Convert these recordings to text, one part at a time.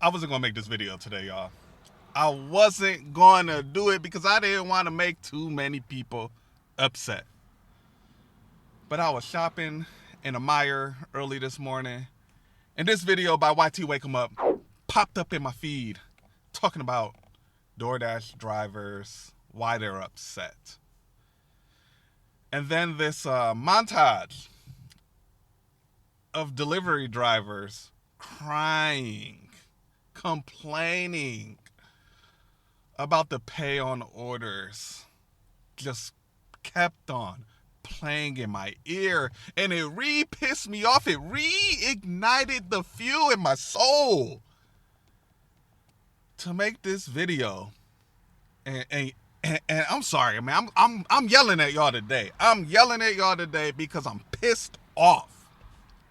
I wasn't gonna make this video today, y'all. I wasn't gonna do it because I didn't want to make too many people upset. But I was shopping in a Meijer early this morning, and this video by YT Wake 'em Up popped up in my feed talking about Doordash drivers, why they're upset. And then this montage of delivery drivers crying, complaining about the pay on orders just kept on playing in my ear, and it pissed me off. It reignited the fuel in my soul to make this video. And I'm sorry, man. I'm yelling at y'all today. I'm yelling at y'all today because I'm pissed off.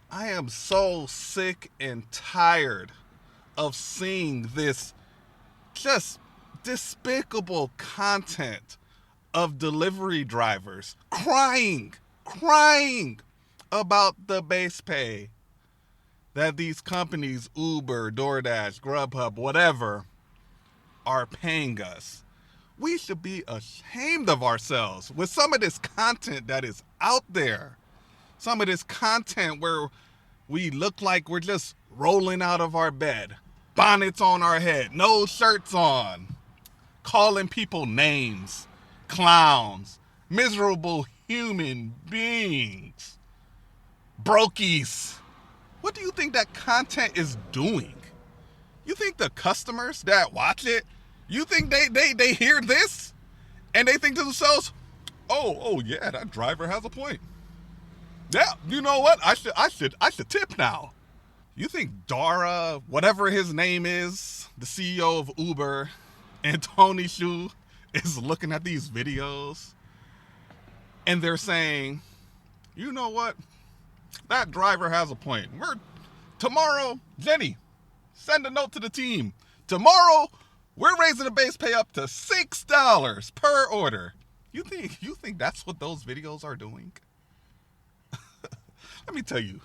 I am so sick and tired of seeing this just despicable content of delivery drivers crying about the base pay that these companies, Uber, DoorDash, Grubhub, whatever, are paying us. We should be ashamed of ourselves with some of this content that is out there. Some of this content where we look like we're just rolling out of our bed, bonnets on our head, no shirts on, calling people names, clowns, miserable human beings, brokies. What do you think that content is doing? You think the customers that watch it, you think they hear this and they think to themselves, oh yeah, that driver has a point. Yeah, you know what? I should tip now. You think Dara, whatever his name is, the CEO of Uber, and Tony Shu is looking at these videos and they're saying, you know what? That driver has a point. Tomorrow, Jenny, send a note to the team. Tomorrow, we're raising the base pay up to $6 per order. You think that's what those videos are doing? Let me tell you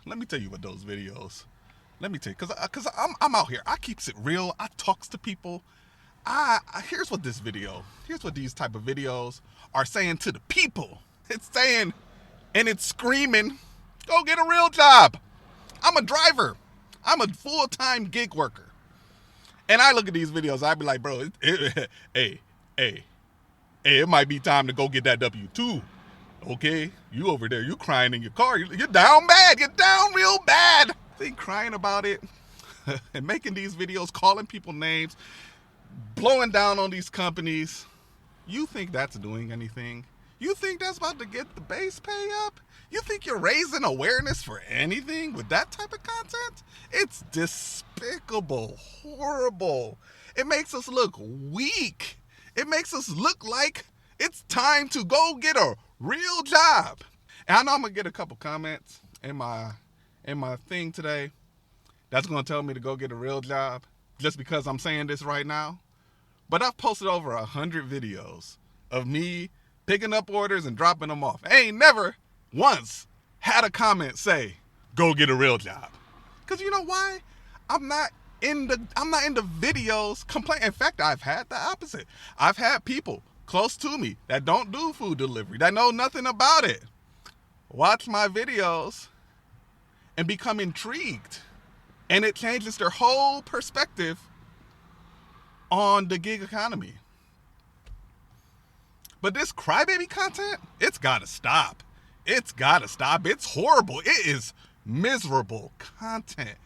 what those videos. Let me tell you, cause I'm out here. I keeps it real. I talks to people. Here's what these type of videos are saying to the people. It's saying, and it's screaming, go get a real job. I'm a driver. I'm a full-time gig worker. And I look at these videos, I be like, bro, hey, it might be time to go get that W-2. Okay? You over there, you crying in your car. You're down bad. You're down real bad. They crying about it and making these videos, calling people names, blowing down on these companies. You think that's doing anything? You think that's about to get the base pay up? You think you're raising awareness for anything with that type of content? It's despicable, horrible. It makes us look weak. It makes us look like it's time to go get a real job. And I know I'm gonna get a couple comments in my thing today that's gonna tell me to go get a real job just because I'm saying this right now. But I've posted over 100 videos of me picking up orders and dropping them off. I ain't never once had a comment say, go get a real job. Cause you know why? I'm not in the videos complaining. In fact, I've had the opposite. I've had people close to me that don't do food delivery, that know nothing about it, watch my videos and become intrigued. And it changes their whole perspective on the gig economy. But this crybaby content, it's gotta stop. It's gotta stop. It's horrible. It is miserable content.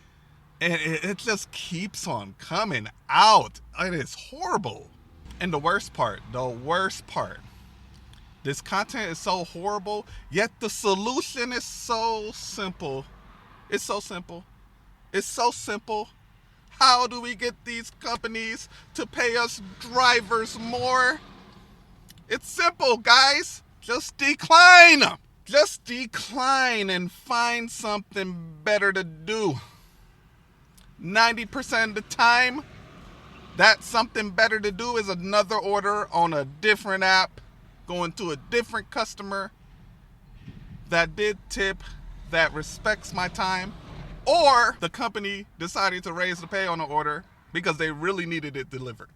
And it just keeps on coming out. It is horrible. And the worst part, this content is so horrible, yet the solution is so simple. It's so simple. How do we get these companies to pay us drivers more? It's simple, guys. Just decline. Just decline and find something better to do. 90% of the time, that something better to do is another order on a different app, going to a different customer that did tip, that respects my time, or the company decided to raise the pay on the order because they really needed it delivered.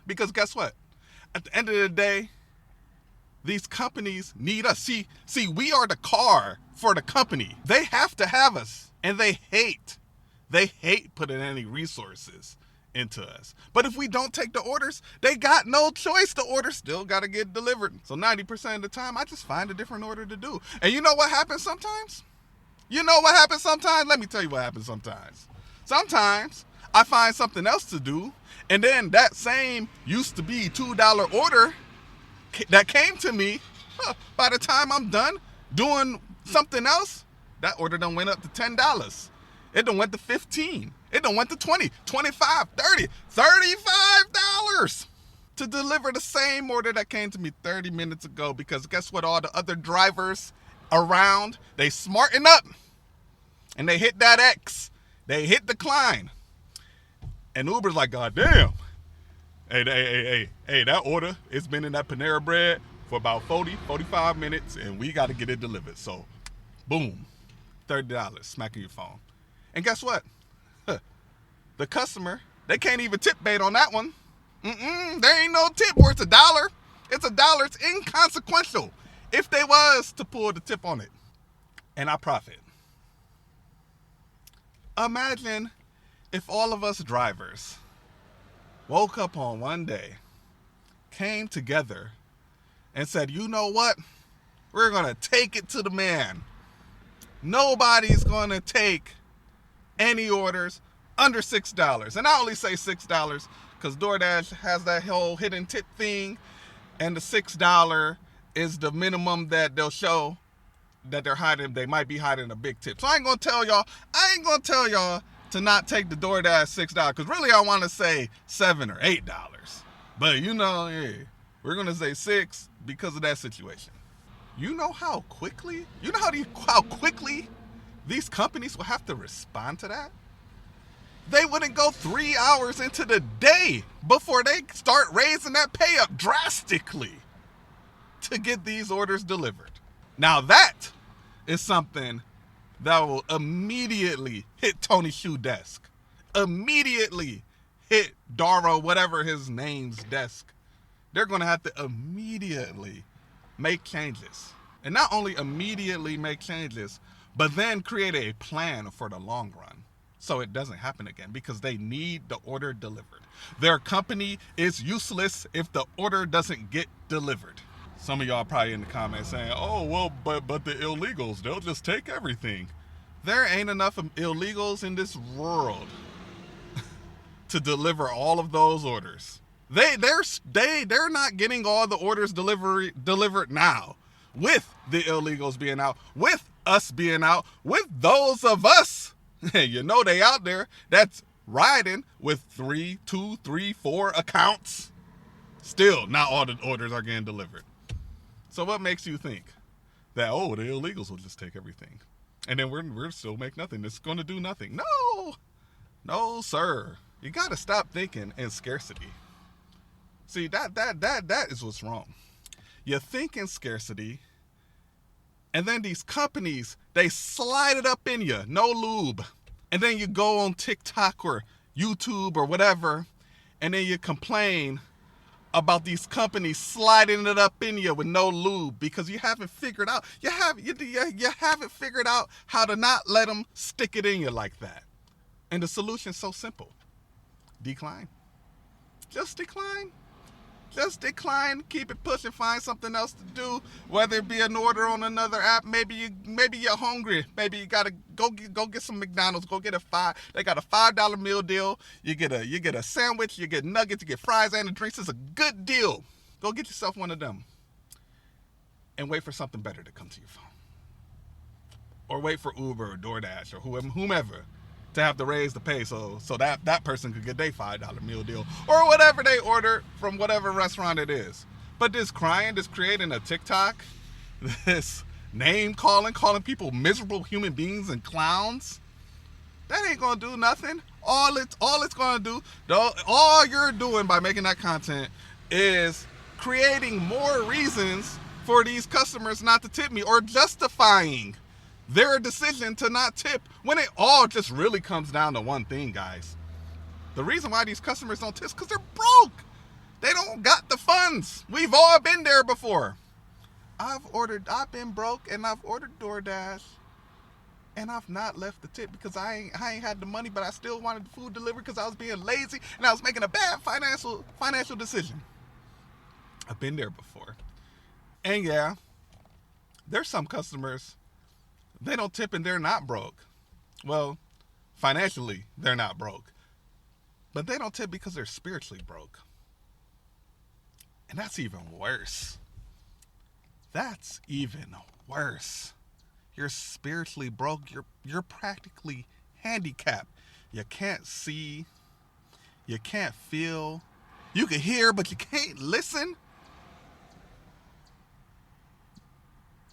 Because guess what? At the end of the day, these companies need us. See, we are the car for the company. They have to have us, and they hate putting any resources into us. But if we don't take the orders, they got no choice. The order still got to get delivered. So 90% of the time, I just find a different order to do. And you know what happens sometimes? Let me tell you what happens sometimes. Sometimes I find something else to do, and then that same used to be $2 order that came to me, by the time I'm done doing something else, that order done went up to $10. It done went to $15. It done went to $20, $25, $30, $35 to deliver the same order that came to me 30 minutes ago. Because guess what? All the other drivers around, they smarten up and they hit that X. They hit decline. And Uber's like, God damn. Hey, that order, it's been in that Panera Bread for about 45 minutes, and we got to get it delivered. So, boom, $30, smacking your phone. And guess what? The customer, they can't even tip bait on that one. There ain't no tip, or it's $1. It's $1. It's inconsequential if they was to pull the tip on it. And I profit. Imagine if all of us drivers woke up on one day, came together, and said, you know what? We're going to take it to the man. Nobody's going to take any orders under $6. And I only say $6 because DoorDash has that whole hidden tip thing, and the $6 is the minimum that they'll show that they're hiding. They might be hiding a big tip. So I ain't going to tell y'all to not take the DoorDash $6, because really I want to say $7 or $8. But we're going to say $6 because of that situation. You know how quickly these companies will have to respond to that? They wouldn't go 3 hours into the day before they start raising that pay up drastically to get these orders delivered. Now that is something that will immediately hit Tony Shu's desk. Immediately hit Dara, whatever his name's desk. They're going to have to immediately make changes. And not only immediately make changes, but then create a plan for the long run so it doesn't happen again, because they need the order delivered. Their company is useless if the order doesn't get delivered. Some of y'all probably in the comments saying, oh, well, but the illegals, they'll just take everything. There ain't enough illegals in this world to deliver all of those orders. They're not getting all the orders delivered now, with the illegals being out, with us being out, with those of us, they out there that's riding with 2, 3, 4 accounts. Still, not all the orders are getting delivered. So what makes you think that, the illegals will just take everything, and then we're still make nothing? It's going to do nothing. No, sir. You got to stop thinking in scarcity. See, that is what's wrong. You think in scarcity, and then these companies, they slide it up in you, no lube. And then you go on TikTok or YouTube or whatever, and then you complain about these companies sliding it up in you with no lube, because you haven't figured out how to not let them stick it in you like that. And the solution's so simple. Decline. Just decline. Keep it pushing. Find something else to do, whether it be an order on another app. Maybe you're hungry. Maybe you gotta go get some McDonald's. Go get they got a $5 meal deal. You get a sandwich, you get nuggets, you get fries and the drinks. It's a good deal. Go get yourself one of them and wait for something better to come to your phone. Or wait for Uber or DoorDash or whomever to have to raise the pay so that person could get their $5 meal deal or whatever they order from whatever restaurant it is. But this creating a TikTok, this name calling people miserable human beings and clowns, that ain't gonna do nothing. All it's gonna do, all you're doing by making that content is creating more reasons for these customers not to tip me, or justifying their decision to not tip, when it all just really comes down to one thing, guys. The reason why these customers don't tip is because they're broke. They don't got the funds. We've all been there before. I've been broke and I've ordered DoorDash and I've not left the tip because I ain't had the money, but I still wanted the food delivered because I was being lazy and I was making a bad financial decision. I've been there before. And yeah, there's some customers, they don't tip and they're not broke. Well, financially, they're not broke. But they don't tip because they're spiritually broke. And that's even worse. That's even worse. You're spiritually broke. You're practically handicapped. You can't see. You can't feel. You can hear, but you can't listen.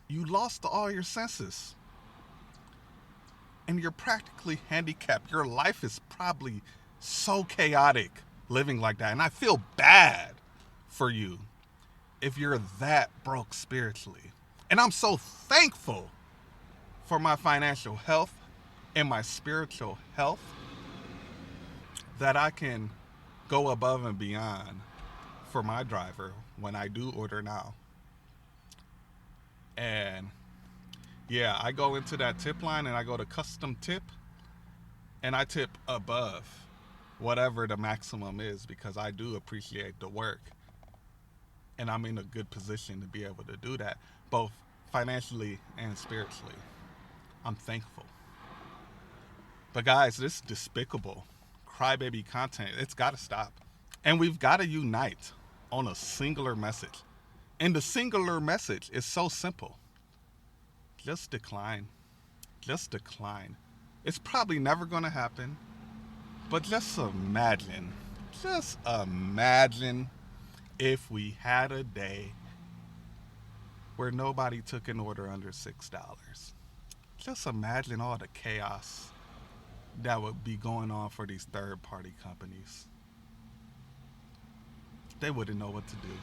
You lost all your senses. And you're practically handicapped. Your life is probably so chaotic living like that. And I feel bad for you if you're that broke spiritually. And I'm so thankful for my financial health and my spiritual health that I can go above and beyond for my driver when I do order now. And yeah, I go into that tip line and I go to custom tip and I tip above whatever the maximum is because I do appreciate the work. And I'm in a good position to be able to do that, both financially and spiritually. I'm thankful. But guys, this despicable crybaby content, it's got to stop. And we've got to unite on a singular message. And the singular message is so simple. Just decline. Just decline. It's probably never going to happen. But just imagine if we had a day where nobody took an order under $6. Just imagine all the chaos that would be going on for these third-party companies. They wouldn't know what to do.